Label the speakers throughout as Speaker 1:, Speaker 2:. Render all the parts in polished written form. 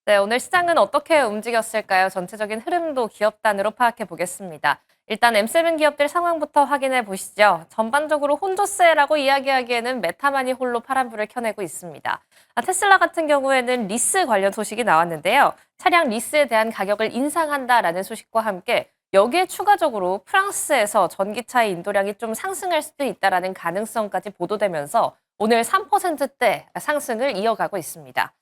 Speaker 1: 네, 오늘 시장은 어떻게 움직였을까요? 전체적인 흐름도 기업 단위로 파악해 보겠습니다. 일단 M7 기업들 상황부터 확인해 보시죠. 전반적으로 혼조세라고 이야기하기에는 메타만이 홀로 파란불을 켜내고 있습니다. 테슬라 같은 경우에는 리스 관련 소식이 나왔는데요. 차량 리스에 대한 가격을 인상한다라는 소식과 함께 여기에 추가적으로 프랑스에서 전기차의 인도량이 좀 상승할 수도 있다라는 가능성까지 보도되면서 오늘 3%대 상승을 이어가고 있습니다.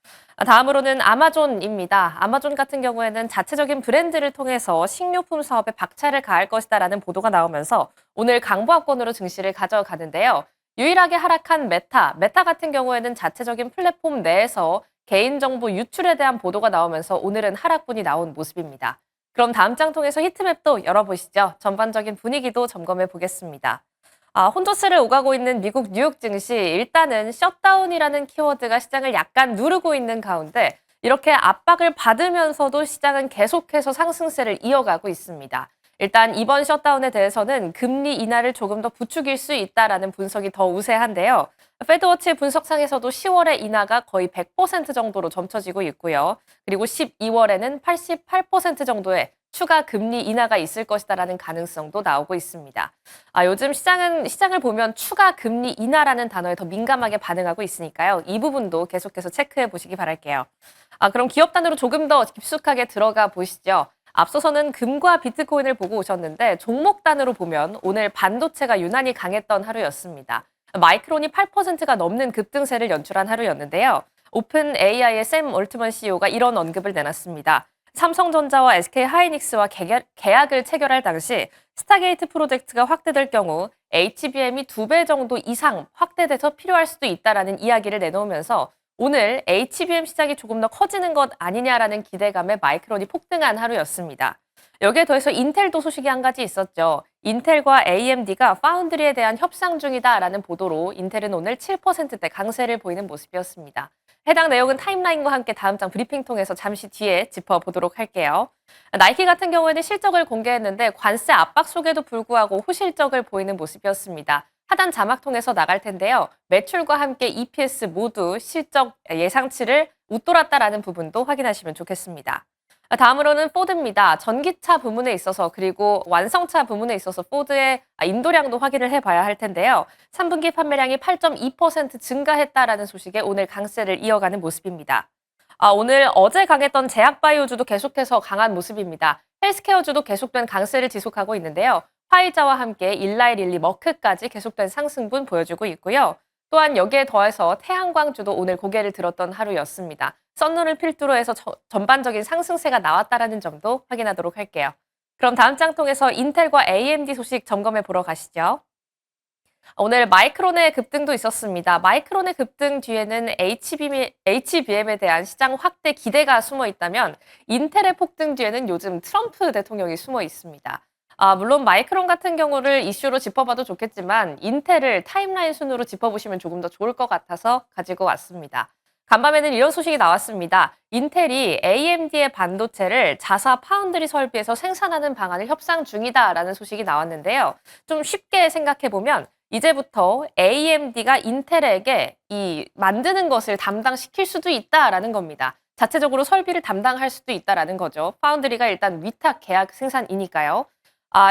Speaker 1: 다음으로는 아마존입니다. 아마존 같은 경우에는 자체적인 브랜드를 통해서 식료품 사업에 박차를 가할 것이다라는 보도가 나오면서 오늘 강보합권으로 증시를 가져가는데요. 유일하게 하락한 메타 같은 경우에는 자체적인 플랫폼 내에서 개인정보 유출에 대한 보도가 나오면서 오늘은 하락분이 나온 모습입니다. 그럼 다음 장 통해서 히트맵도 열어보시죠. 전반적인 분위기도 점검해 보겠습니다. 혼조세를 오가고 있는 미국 뉴욕 증시 일단은 셧다운이라는 키워드가 시장을 약간 누르고 있는 가운데 이렇게 압박을 받으면서도 시장은 계속해서 상승세를 이어가고 있습니다. 일단 이번 셧다운에 대해서는 금리 인하를 조금 더 부추길 수 있다라는 분석이 더 우세한데요. 페드워치 분석상에서도 10월의 인하가 거의 100% 정도로 점쳐지고 있고요. 그리고 12월에는 88% 정도의 추가 금리 인하가 있을 것이다라는 가능성도 나오고 있습니다. 요즘 시장을 보면 추가 금리 인하라는 단어에 더 민감하게 반응하고 있으니까요. 이 부분도 계속해서 체크해 보시기 바랄게요. 그럼 기업 단으로 조금 더 깊숙하게 들어가 보시죠. 앞서서는 금과 비트코인을 보고 오셨는데 종목 단으로 보면 오늘 반도체가 유난히 강했던 하루였습니다. 마이크론이 8%가 넘는 급등세를 연출한 하루였는데요. 오픈 AI의 샘 올트먼 CEO가 이런 언급을 내놨습니다. 삼성전자와 SK하이닉스와 계약을 체결할 당시 스타게이트 프로젝트가 확대될 경우 HBM이 2배 정도 이상 확대돼서 필요할 수도 있다라는 이야기를 내놓으면서 오늘 HBM 시장이 조금 더 커지는 것 아니냐라는 기대감에 마이크론이 폭등한 하루였습니다. 여기에 더해서 인텔도 소식이 한 가지 있었죠. 인텔과 AMD가 파운드리에 대한 협상 중이다라는 보도로 인텔은 오늘 7%대 강세를 보이는 모습이었습니다. 해당 내용은 타임라인과 함께 다음 장 브리핑 통해서 잠시 뒤에 짚어보도록 할게요. 나이키 같은 경우에는 실적을 공개했는데 관세 압박 속에도 불구하고 호실적을 보이는 모습이었습니다. 하단 자막 통해서 나갈 텐데요. 매출과 함께 EPS 모두 실적 예상치를 웃돌았다라는 부분도 확인하시면 좋겠습니다. 다음으로는 포드입니다. 전기차 부문에 있어서 그리고 완성차 부문에 있어서 포드의 인도량도 확인을 해봐야 할 텐데요. 3분기 판매량이 8.2% 증가했다라는 소식에 오늘 강세를 이어가는 모습입니다. 오늘 어제 강했던 제약바이오주도 계속해서 강한 모습입니다. 헬스케어주도 계속된 강세를 지속하고 있는데요. 화이자와 함께 일라이 릴리 머크까지 계속된 상승분 보여주고 있고요. 또한 여기에 더해서 태양광주도 오늘 고개를 들었던 하루였습니다. 썬눈을 필두로 해서 전반적인 상승세가 나왔다라는 점도 확인하도록 할게요. 그럼 다음 장 통해서 인텔과 AMD 소식 점검해 보러 가시죠. 오늘 마이크론의 급등도 있었습니다. 마이크론의 급등 뒤에는 HBM에 대한 시장 확대 기대가 숨어 있다면 인텔의 폭등 뒤에는 요즘 트럼프 대통령이 숨어 있습니다. 물론 마이크론 같은 경우를 이슈로 짚어봐도 좋겠지만 인텔을 타임라인 순으로 짚어보시면 조금 더 좋을 것 같아서 가지고 왔습니다. 간밤에는 이런 소식이 나왔습니다. 인텔이 AMD의 반도체를 자사 파운드리 설비에서 생산하는 방안을 협상 중이다라는 소식이 나왔는데요. 좀 쉽게 생각해보면 이제부터 AMD가 인텔에게 이 만드는 것을 담당시킬 수도 있다라는 겁니다. 자체적으로 설비를 담당할 수도 있다라는 거죠. 파운드리가 일단 위탁 계약 생산이니까요.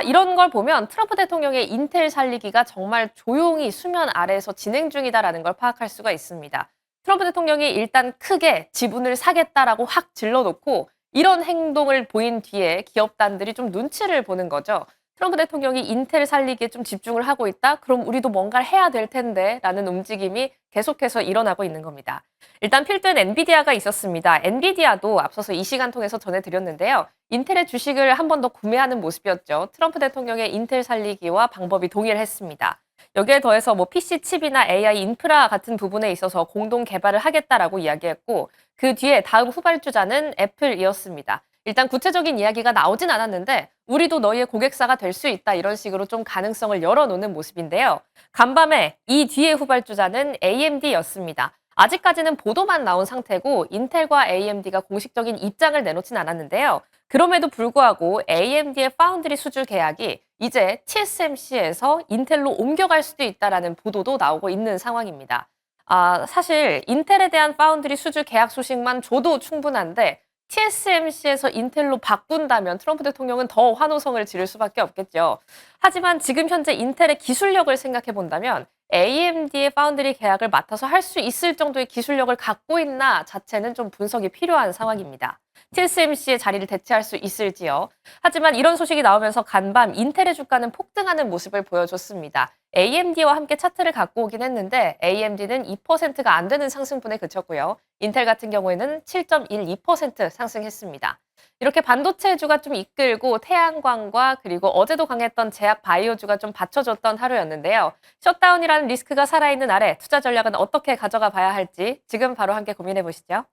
Speaker 1: 이런 걸 보면 트럼프 대통령의 인텔 살리기가 정말 조용히 수면 아래에서 진행 중이다라는 걸 파악할 수가 있습니다. 트럼프 대통령이 일단 크게 지분을 사겠다라고 확 질러놓고 이런 행동을 보인 뒤에 기업단들이 좀 눈치를 보는 거죠. 트럼프 대통령이 인텔 살리기에 좀 집중을 하고 있다? 그럼 우리도 뭔가를 해야 될 텐데 라는 움직임이 계속해서 일어나고 있는 겁니다. 일단 필두엔 엔비디아가 있었습니다. 엔비디아도 앞서서 이 시간 통해서 전해드렸는데요. 인텔의 주식을 한 번 더 구매하는 모습이었죠. 트럼프 대통령의 인텔 살리기와 방법이 동일했습니다. 여기에 더해서 PC 칩이나 AI 인프라 같은 부분에 있어서 공동 개발을 하겠다라고 이야기했고 그 뒤에 다음 후발주자는 애플이었습니다. 일단 구체적인 이야기가 나오진 않았는데 우리도 너희의 고객사가 될 수 있다 이런 식으로 좀 가능성을 열어놓는 모습인데요. 간밤에 이 뒤의 후발주자는 AMD였습니다. 아직까지는 보도만 나온 상태고 인텔과 AMD가 공식적인 입장을 내놓진 않았는데요. 그럼에도 불구하고 AMD의 파운드리 수주 계약이 이제 TSMC에서 인텔로 옮겨갈 수도 있다라는 보도도 나오고 있는 상황입니다. 사실 인텔에 대한 파운드리 수주 계약 소식만 줘도 충분한데 TSMC에서 인텔로 바꾼다면 트럼프 대통령은 더 환호성을 지를 수밖에 없겠죠. 하지만 지금 현재 인텔의 기술력을 생각해 본다면 AMD의 파운드리 계약을 맡아서 할 수 있을 정도의 기술력을 갖고 있나 자체는 좀 분석이 필요한 상황입니다. TSMC의 자리를 대체할 수 있을지요. 하지만 이런 소식이 나오면서 간밤 인텔의 주가는 폭등하는 모습을 보여줬습니다. AMD와 함께 차트를 갖고 오긴 했는데 AMD는 2%가 안 되는 상승분에 그쳤고요. 인텔 같은 경우에는 7.12% 상승했습니다. 이렇게 반도체주가 좀 이끌고 태양광과 그리고 어제도 강했던 제약 바이오주가 좀 받쳐줬던 하루였는데요. 셧다운이라는 리스크가 살아있는 아래 투자 전략은 어떻게 가져가 봐야 할지 지금 바로 함께 고민해 보시죠.